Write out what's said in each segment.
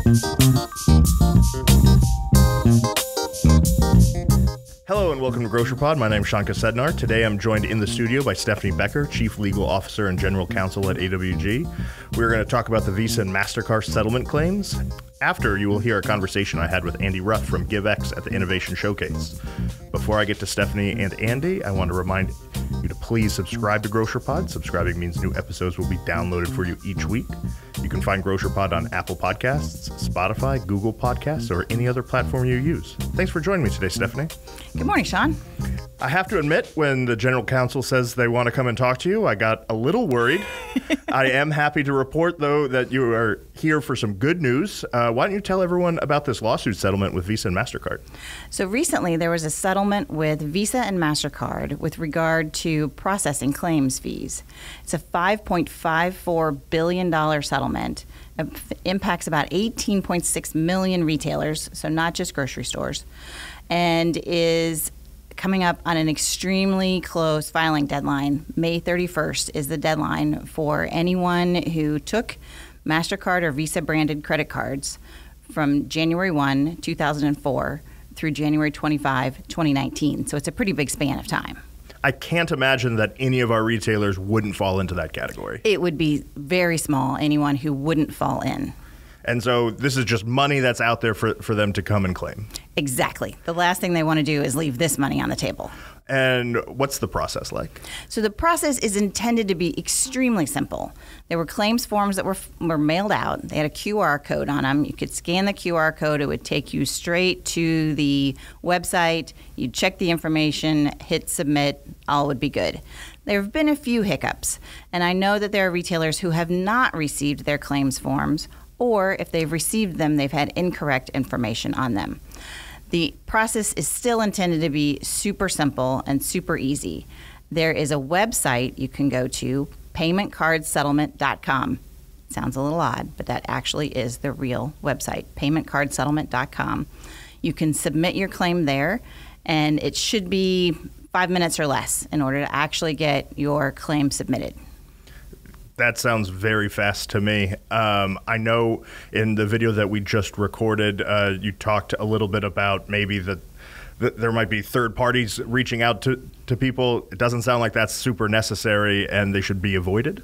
Hello and welcome to GrocerPod. My name is Shankar Sednar. Today I'm joined in the studio by Stephanie Becker, Chief Legal Officer and General Counsel at AWG. We're going to talk about the Visa and MasterCard settlement claims. After, you will hear a conversation I had with Andy Ruff from GiveX at the Innovation Showcase. Before I get to Stephanie and Andy, I want to remind you to please subscribe to GrocerPod. Subscribing means new episodes will be downloaded for you each week. You can find GrocerPod on Apple Podcasts, Spotify, Google Podcasts, or any other platform you use. Thanks for joining me today, Stephanie. Good morning, Sean. I have to admit, when the General Counsel says they want to come and talk to you, I got a little worried. I am happy to report, though, that you are here for some good news. Why don't you tell everyone about this lawsuit settlement with Visa and MasterCard? So recently, there was a settlement with Visa and MasterCard with regard to processing claims fees. It's a $5.54 billion settlement. It impacts about 18.6 million retailers, so not just grocery stores, and is coming up on an extremely close filing deadline. May 31st is the deadline for anyone who took MasterCard or Visa branded credit cards from January 1, 2004 through January 25, 2019. So it's a pretty big span of time. I can't imagine that any of our retailers wouldn't fall into that category. It would be very small, anyone who wouldn't fall in. And so this is just money that's out there for them to come and claim. Exactly. The last thing they want to do is leave this money on the table. And what's the process like? So the process is intended to be extremely simple. There were claims forms that were mailed out. They had a QR code on them. You could scan the QR code. It would take you straight to the website. You'd check the information, hit submit, all would be good. There have been a few hiccups, and I know that there are retailers who have not received their claims forms, or if they've received them, they've had incorrect information on them. The process is still intended to be super simple and super easy. There is a website you can go to, paymentcardsettlement.com. Sounds a little odd, but that actually is the real website, paymentcardsettlement.com. You can submit your claim there, and it should be 5 minutes or less in order to actually get your claim submitted. That sounds very fast to me. I know in the video that we just recorded, you talked a little bit about maybe that there might be third parties reaching out to people. It doesn't sound like that's super necessary and they should be avoided.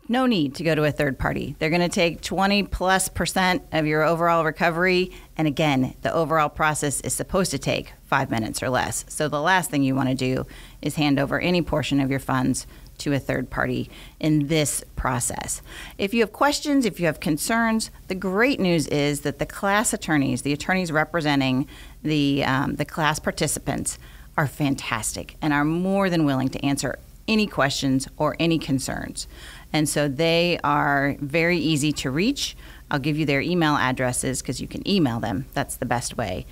No need to go to a third party. They're going to take 20+% of your overall recovery. And again, the overall process is supposed to take 5 minutes or less. So the last thing you want to do is hand over any portion of your funds to a third party in this process. If you have questions, if you have concerns, the great news is that the class attorneys, the attorneys representing the class participants, are fantastic and are more than willing to answer any questions or any concerns. And so they are very easy to reach. I'll give you their email addresses because you can email them. That's the best way.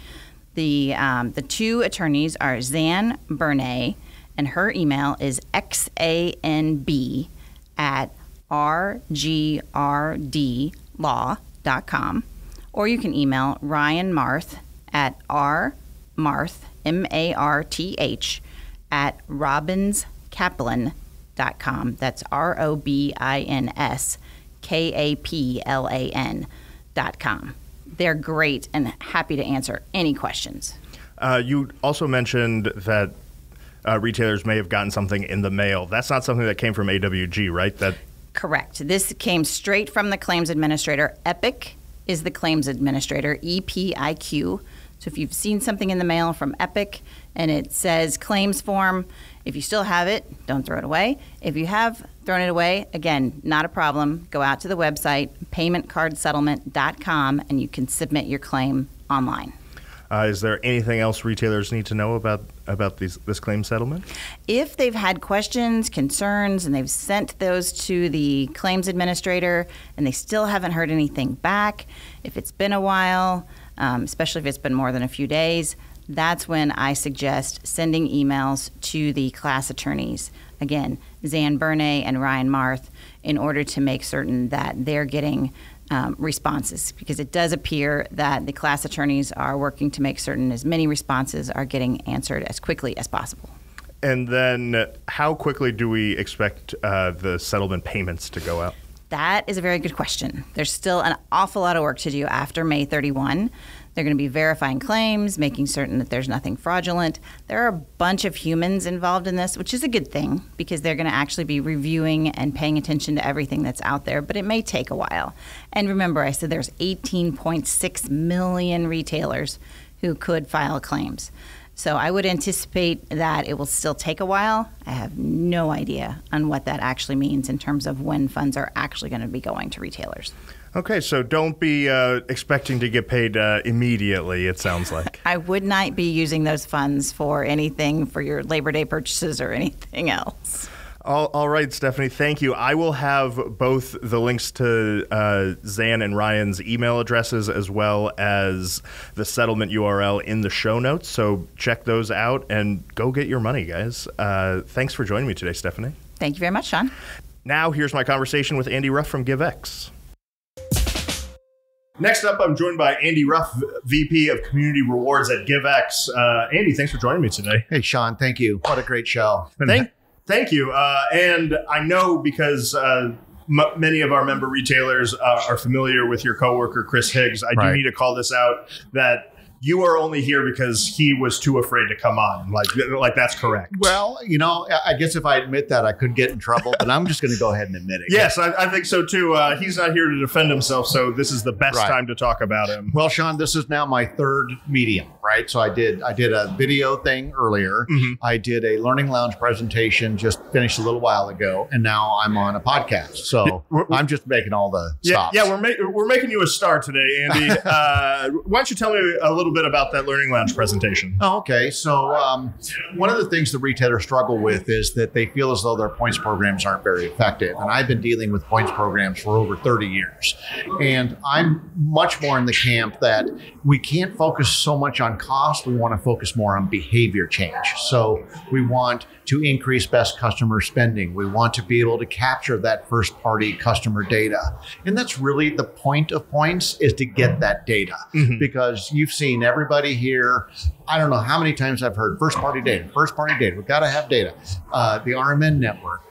The two attorneys are Zan Bernay, and her email is xanb@rgrdlaw.com, or you can email Ryan Marth at rmarth, M-A-R-T-H, at robinskaplan.com. That's ROBINSKAPLAN.com. They're great and happy to answer any questions. You also mentioned that retailers may have gotten something in the mail. That's not something that came from AWG, right? Correct. This came straight from the claims administrator. Epic is the claims administrator, EPIQ. So if you've seen something in the mail from Epic and it says claims form, if you still have it, don't throw it away. If you have thrown it away, again, not a problem. Go out to the website, paymentcardsettlement.com, and you can submit your claim online. Is there anything else retailers need to know about this claim settlement? If they've had questions, concerns, and they've sent those to the claims administrator and they still haven't heard anything back, if it's been a while, especially if it's been more than a few days, that's when I suggest sending emails to the class attorneys. Again, Zan Bernay and Ryan Marth, in order to make certain that they're getting responses, because it does appear that the class attorneys are working to make certain as many responses are getting answered as quickly as possible. And then how quickly do we expect the settlement payments to go out? That is a very good question. There's still an awful lot of work to do after May 31. They're going to be verifying claims, making certain that there's nothing fraudulent. There are a bunch of humans involved in this, which is a good thing because they're going to actually be reviewing and paying attention to everything that's out there, but it may take a while. And remember, I said there's 18.6 million retailers who could file claims. So I would anticipate that it will still take a while. I have no idea on what that actually means in terms of when funds are actually going to be going to retailers. Okay, so don't be expecting to get paid immediately, it sounds like. I would not be using those funds for anything for your Labor Day purchases or anything else. All right, Stephanie, thank you. I will have both the links to Zan and Ryan's email addresses as well as the settlement URL in the show notes. So check those out and go get your money, guys. Thanks for joining me today, Stephanie. Thank you very much, Sean. Now here's my conversation with Andy Ruff from GiveX. Next up, I'm joined by Andy Ruff, VP of Community Rewards at GiveX. Andy, thanks for joining me today. Hey, Sean, thank you. What a great show. Thank you. And I know because many of our member retailers are familiar with your coworker, Chris Higgs. I do need to call this out that you are only here because he was too afraid to come on. Like that's correct. Well, you know, I guess if I admit that, I could get in trouble, but I'm just going to go ahead and admit it. Yes, I think so too. He's not here to defend himself, so this is the best time to talk about him. Well, Sean, this is now my third medium, right? So I did a video thing earlier. Mm-hmm. I did a Learning Lounge presentation just finished a little while ago, and now I'm on a podcast. So I'm just making all the stops. Yeah, we're making you a star today, Andy. Why don't you tell me a little bit about that Learning Lounge presentation? Oh, okay. So one of the things the retailers struggle with is that they feel as though their points programs aren't very effective. And I've been dealing with points programs for over 30 years. And I'm much more in the camp that we can't focus so much on cost. We want to focus more on behavior change. So we want to increase best customer spending. We want to be able to capture that first party customer data. And that's really the point of points, is to get that data. Mm-hmm. Because you've seen everybody here, I don't know how many times I've heard first party data. We've got to have data. The RMN network,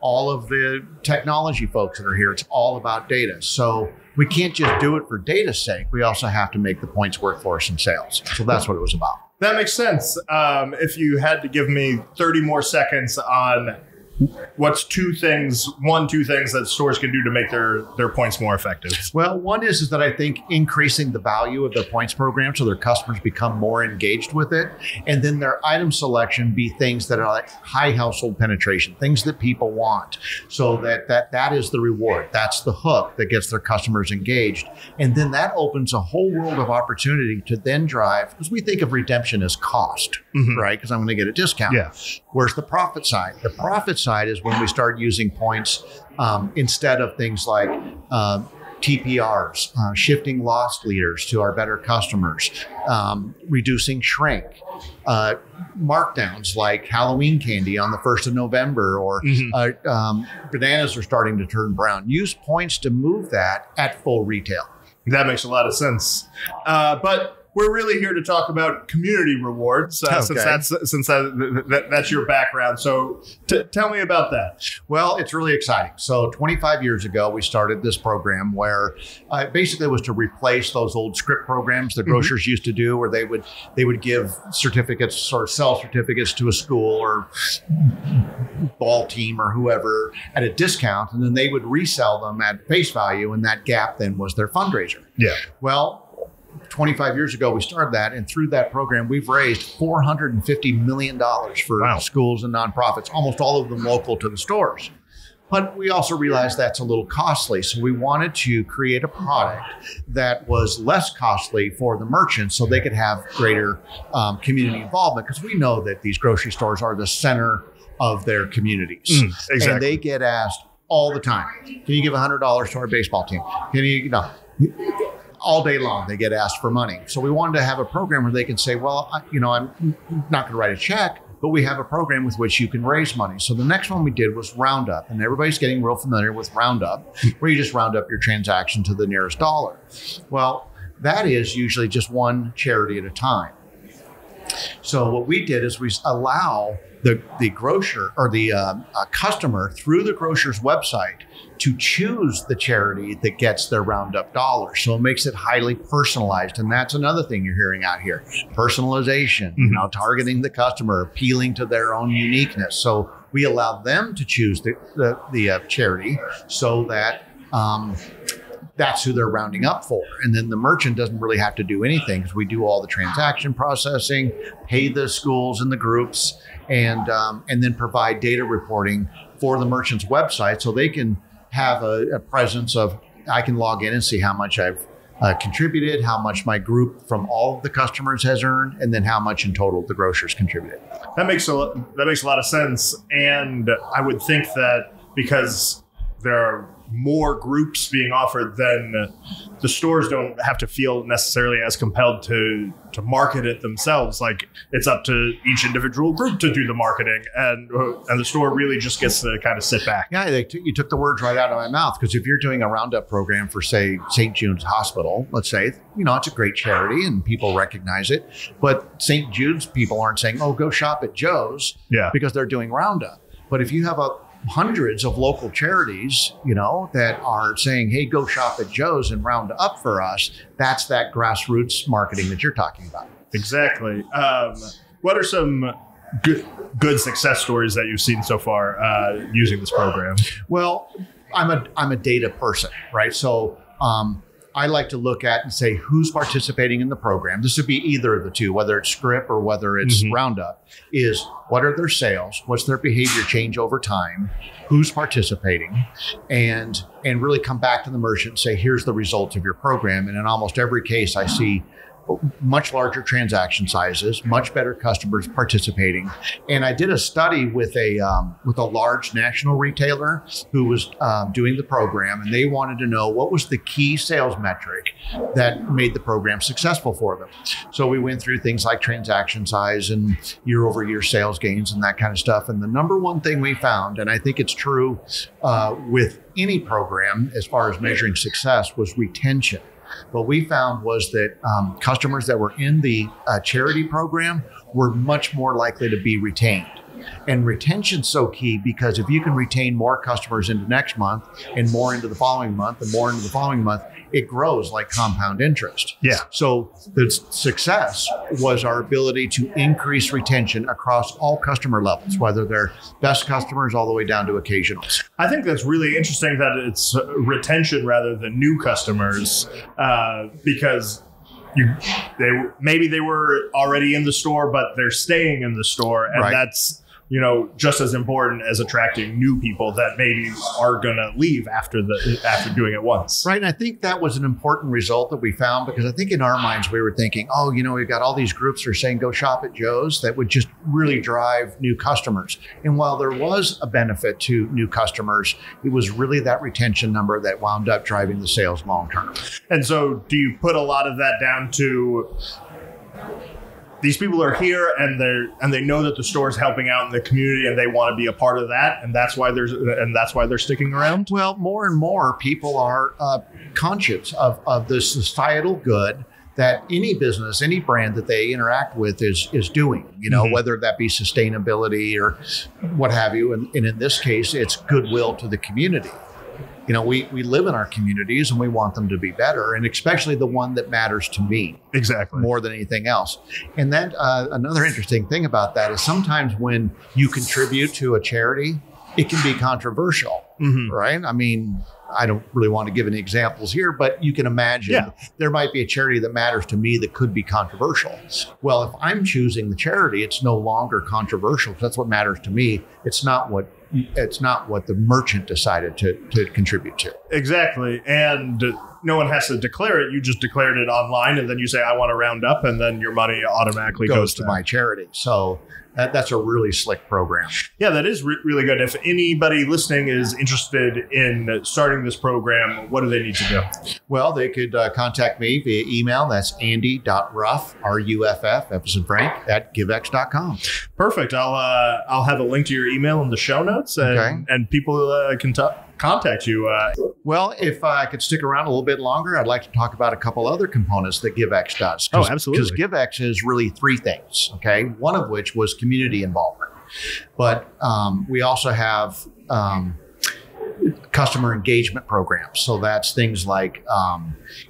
all of the technology folks that are here, it's all about data. So we can't just do it for data's sake. We also have to make the points work for us in sales. So that's what it was about. That makes sense. If you had to give me 30 more seconds on what's two things that stores can do to make their points more effective? Well, one is that I think increasing the value of their points program so their customers become more engaged with it. And then their item selection be things that are like high household penetration, things that people want. So that is the reward. That's the hook that gets their customers engaged. And then that opens a whole world of opportunity to then drive, because we think of redemption as cost, mm-hmm. right? Because I'm going to get a discount. Yeah. Where's the profit side? The profit side is when we start using points instead of things like TPRs, shifting loss leaders to our better customers, reducing shrink, markdowns like Halloween candy on the 1st of November, or mm-hmm. Bananas are starting to turn brown. Use points to move that at full retail. That makes a lot of sense. But we're really here to talk about community rewards, since that's your background. So tell me about that. Well, it's really exciting. So 25 years ago, we started this program where basically it was to replace those old script programs the grocers mm-hmm. used to do, where they would give certificates or sell certificates to a school or ball team or whoever at a discount, and then they would resell them at face value, and that gap then was their fundraiser. Yeah. Well, 25 years ago, we started that. And through that program, we've raised $450 million for schools and nonprofits, almost all of them local to the stores. But we also realized that's a little costly. So we wanted to create a product that was less costly for the merchants so they could have greater community involvement. Because we know that these grocery stores are the center of their communities. Exactly. And they get asked all the time, can you give $100 to our baseball team? Can you know, all day long, they get asked for money. So we wanted to have a program where they can say, well, I'm not going to write a check, but we have a program with which you can raise money. So the next one we did was Roundup, and everybody's getting real familiar with Roundup, where you just round up your transaction to the nearest dollar. Well, that is usually just one charity at a time. So what we did is we allow the grocer or the customer through the grocer's website to choose the charity that gets their Roundup dollars. So it makes it highly personalized. And that's another thing you're hearing out here. Personalization, targeting the customer, appealing to their own uniqueness. So we allow them to choose the charity so that that's who they're rounding up for. And then the merchant doesn't really have to do anything because we do all the transaction processing, pay the schools and the groups, and then provide data reporting for the merchant's website so they can have a presence of, I can log in and see how much I've contributed, how much my group from all of the customers has earned, and then how much in total the grocers contributed. That makes a lot of sense. And I would think that because there are more groups being offered, then the stores don't have to feel necessarily as compelled to market it themselves. Like it's up to each individual group to do the marketing, and the store really just gets to kind of sit back. Yeah, you took the words right out of my mouth, because if you're doing a Roundup program for, say, St. Jude's Hospital, let's say, it's a great charity and people recognize it, but St. Jude's people aren't saying, oh, go shop at Joe's, because they're doing Roundup. But if you have hundreds of local charities, that are saying, hey, go shop at Joe's and round up for us, that's that grassroots marketing that you're talking about. Exactly. What are some good success stories that you've seen so far using this program? Well, I'm a data person, right? So I like to look at and say who's participating in the program. This would be either of the two, whether it's Script or whether it's Roundup, is what are their sales? What's their behavior change over time? Who's participating? And really come back to the merchant and say, here's the results of your program. And in almost every case, I see much larger transaction sizes, much better customers participating. And I did a study with a large national retailer who was doing the program, and they wanted to know what was the key sales metric that made the program successful for them. So we went through things like transaction size and year-over-year sales gains and that kind of stuff. And the number one thing we found, and I think it's true with any program as far as measuring success, was retention. What we found was that customers that were in the charity program were much more likely to be retained. And retention's so key, because if you can retain more customers into next month and more into the following month and more into the following month, it grows like compound interest. Yeah. So the success was our ability to increase retention across all customer levels, whether they're best customers all the way down to occasionals. I think that's really interesting that it's retention rather than new customers, because maybe they were already in the store, but they're staying in the store, and that's just as important as attracting new people that maybe are going to leave after doing it once. Right. And I think that was an important result that we found, because I think in our minds we were thinking, oh, we've got all these groups that are saying go shop at Joe's, that would just really drive new customers. And while there was a benefit to new customers, it was really that retention number that wound up driving the sales long term. And so do you put a lot of that down to these people are here and they know that the store is helping out in the community and they want to be a part of that, and that's why they're sticking around? Well, more and more people are conscious of the societal good that any business, any brand that they interact with is doing, whether that be sustainability or what have you. And in this case, it's goodwill to the community. We live in our communities and we want them to be better, and especially the one that matters to me. Exactly. More than anything else. And then another interesting thing about that is sometimes when you contribute to a charity, it can be controversial, right? I mean, I don't really want to give any examples here, but you can imagine there might be a charity that matters to me that could be controversial. Well, if I'm choosing the charity, it's no longer controversial, because that's what matters to me. It's not what the merchant decided to contribute to. Exactly. And no one has to declare it. You just declared it online, and then you say, I want to round up, and then your money automatically goes to my charity. So that's a really slick program. Yeah, that is really good. If anybody listening is interested in starting this program, what do they need to do? Well, they could contact me via email. That's andy.ruff, R-U-F-F, F as in Frank, @givex.com. Perfect. I'll have a link to your email in the show notes, and people can contact you. Well, if I could stick around a little bit longer, I'd like to talk about a couple other components that GiveX does. Oh, absolutely. Because GiveX is really three things, okay? One of which was community involvement. But we also have customer engagement programs. So that's things like,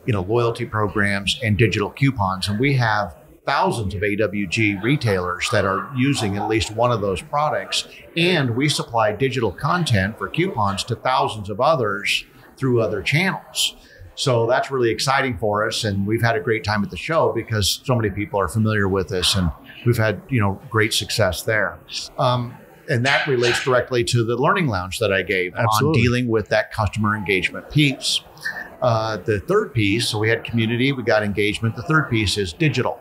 loyalty programs and digital coupons. And we have thousands of AWG retailers that are using at least one of those products. And we supply digital content for coupons to thousands of others through other channels. So that's really exciting for us. And we've had a great time at the show because so many people are familiar with this, and we've had, great success there. And that relates directly to the learning lounge that I gave on dealing with that customer engagement piece. The third piece, so we had community, we got engagement. The third piece is digital.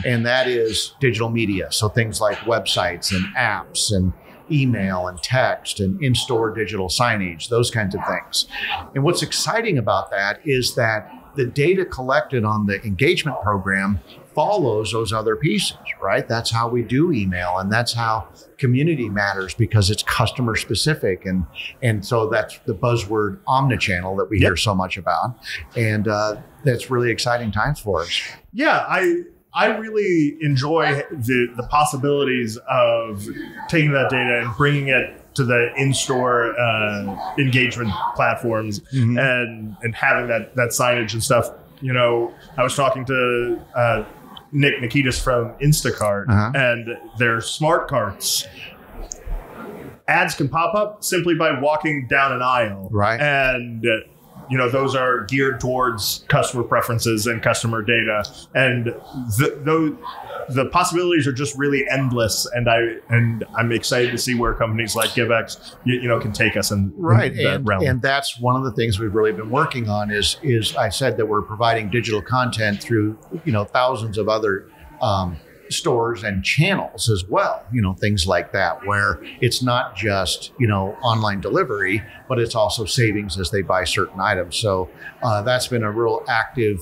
And that is digital media. So things like websites and apps and email and text and in-store digital signage, those kinds of things. And what's exciting about that is that the data collected on the engagement program follows those other pieces, right? That's how we do email, and that's how community matters because it's customer specific. And so that's the buzzword omnichannel that we hear so much about. And that's really exciting times for us. Yeah, I really enjoy the possibilities of taking that data and bringing it to the in-store engagement platforms and having that signage and stuff. I was talking to Nick Nikitas from Instacart and their smart carts. Ads can pop up simply by walking down an aisle. Right. And those are geared towards customer preferences and customer data, and the possibilities are just really endless. And I'm excited to see where companies like GiveX, can take us in that realm. And that's one of the things we've really been working on. Is I said that we're providing digital content through thousands of other stores and channels as well, things like that, where it's not just, online delivery, but it's also savings as they buy certain items. So that's been a real active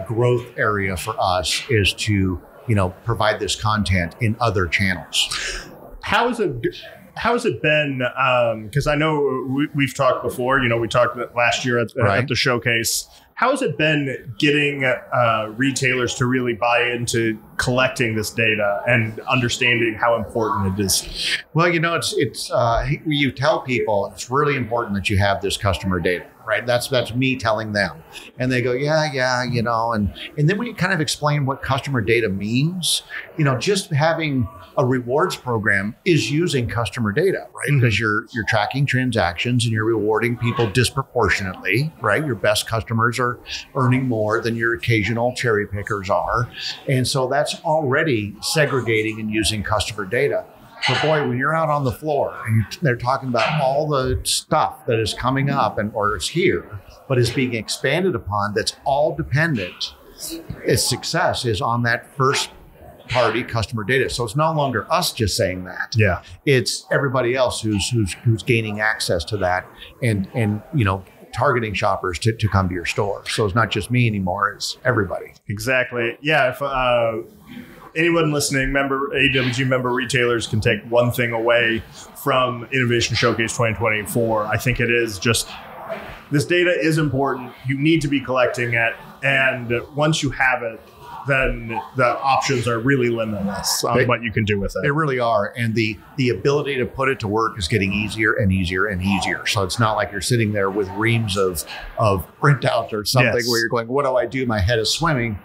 growth area for us, is to, provide this content in other channels. How has it been? Because I know we've talked before, we talked last year at the showcase. How has it been getting retailers to really buy into collecting this data and understanding how important it is? Well, it's you tell people it's really important that you have this customer data, right? That's me telling them, and they go, yeah, and then when you kind of explain what customer data means, just having a rewards program is using customer data, right? Because you're tracking transactions and you're rewarding people disproportionately, right? Your best customers are earning more than your occasional cherry pickers are. And so that's already segregating and using customer data. But boy, when you're out on the floor and they're talking about all the stuff that is coming up or is here, but is being expanded upon, that's all dependent, its success is on that first party customer data. So it's no longer us just saying that. Yeah. It's everybody else who's gaining access to that and targeting shoppers to come to your store. So it's not just me anymore, it's everybody. Exactly. Yeah. If anyone listening, AWG member retailers can take one thing away from Innovation Showcase 2024, I think it is just this data is important. You need to be collecting it. And once you have it, then the options are really limitless on what you can do with it. They really are. And the ability to put it to work is getting easier and easier and easier. So it's not like you're sitting there with reams of printouts or something where you're going, what do I do? My head is swimming.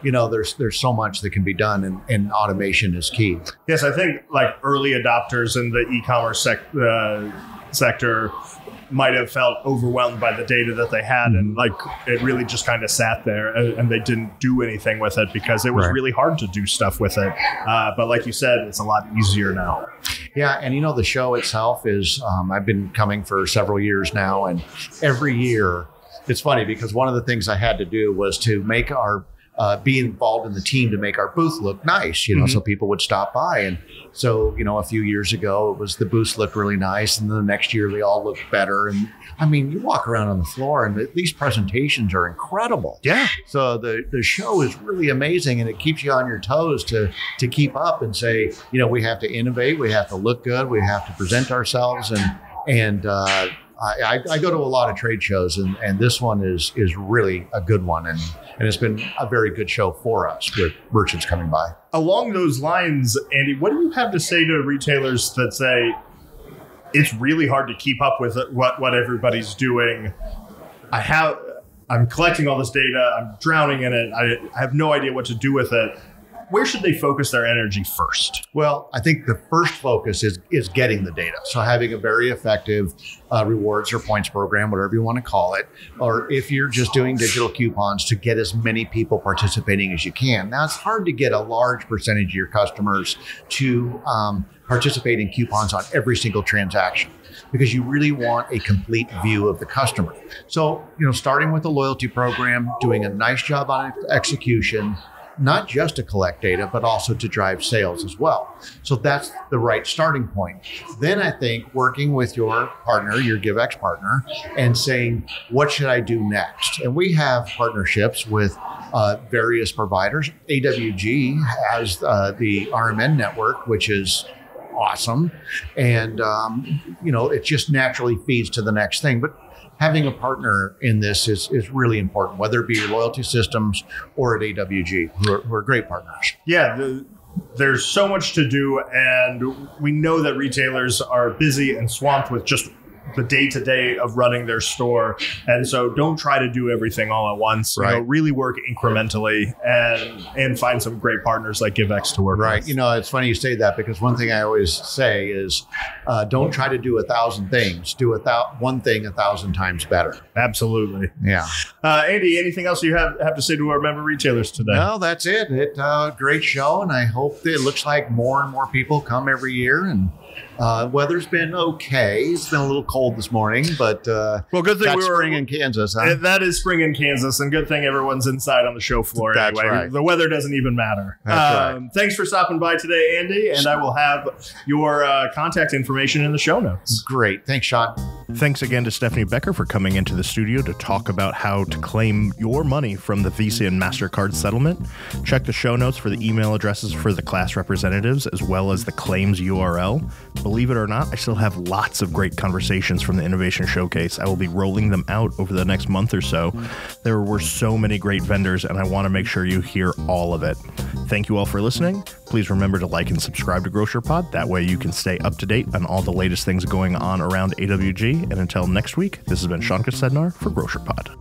There's so much that can be done, and automation is key. Yes, I think like early adopters in the e-commerce sector might have felt overwhelmed by the data that they had, and like it really just kind of sat there and they didn't do anything with it because it was really hard to do stuff with it. But like you said, it's a lot easier now. Yeah. And the show itself is, I've been coming for several years now, and every year it's funny because one of the things I had to do was to make our be involved in the team to make our booth look nice, so people would stop by. And so, a few years ago, it was the booths looked really nice. And then the next year they all looked better. And I mean, you walk around on the floor and these presentations are incredible. Yeah. So the show is really amazing, and it keeps you on your toes to keep up and say, we have to innovate. We have to look good. We have to present ourselves. And I go to a lot of trade shows, and this one is really a good one. And it's been a very good show for us with merchants coming by. Along those lines, Andy, what do you have to say to retailers that say, it's really hard to keep up with what everybody's doing. I'm collecting all this data. I'm drowning in it. I have no idea what to do with it. Where should they focus their energy first? Well, I think the first focus is getting the data. So having a very effective rewards or points program, whatever you want to call it, or if you're just doing digital coupons, to get as many people participating as you can. Now, it's hard to get a large percentage of your customers to participate in coupons on every single transaction, because you really want a complete view of the customer. So, starting with a loyalty program, doing a nice job on execution, not just to collect data, but also to drive sales as well. So that's the right starting point. Then I think working with your partner, your GiveX partner, and saying, what should I do next? And we have partnerships with various providers. AWG has the RMN network, which is awesome. And, it just naturally feeds to the next thing. But having a partner in this is really important, whether it be your loyalty systems or at AWG, who are great partners. Yeah, there's so much to do, and we know that retailers are busy and swamped with just the day-to-day of running their store. And so don't try to do everything all at once. Right. Really work incrementally and find some great partners like GiveX to work right. with. It's funny you say that, because one thing I always say is don't try to do 1,000 things. Do one thing 1,000 times better. Absolutely. Yeah. Andy, anything else you have to say to our member retailers today? No, that's it. Great show. And I hope it looks like more and more people come every year. And weather's been okay. It's been a little cold this morning, but well, good thing that's spring in Kansas. Huh? That is spring in Kansas, and good thing everyone's inside on the show floor. That's anyway. right. The weather doesn't even matter. That's right. Thanks for stopping by today, Andy, and I will have your contact information in the show notes. Great. Thanks, Sean. Thanks again to Stephanie Becker for coming into the studio to talk about how to claim your money from the Visa and MasterCard settlement. Check the show notes for the email addresses for the class representatives, as well as the claims URL. Believe it or not, I still have lots of great conversations from the Innovation Showcase. I will be rolling them out over the next month or so. There were so many great vendors, and I want to make sure you hear all of it. Thank you all for listening. Please remember to like and subscribe to GrocerPod. That way you can stay up to date on all the latest things going on around AWG. And until next week, this has been Shankar Sednar for GrocerPod.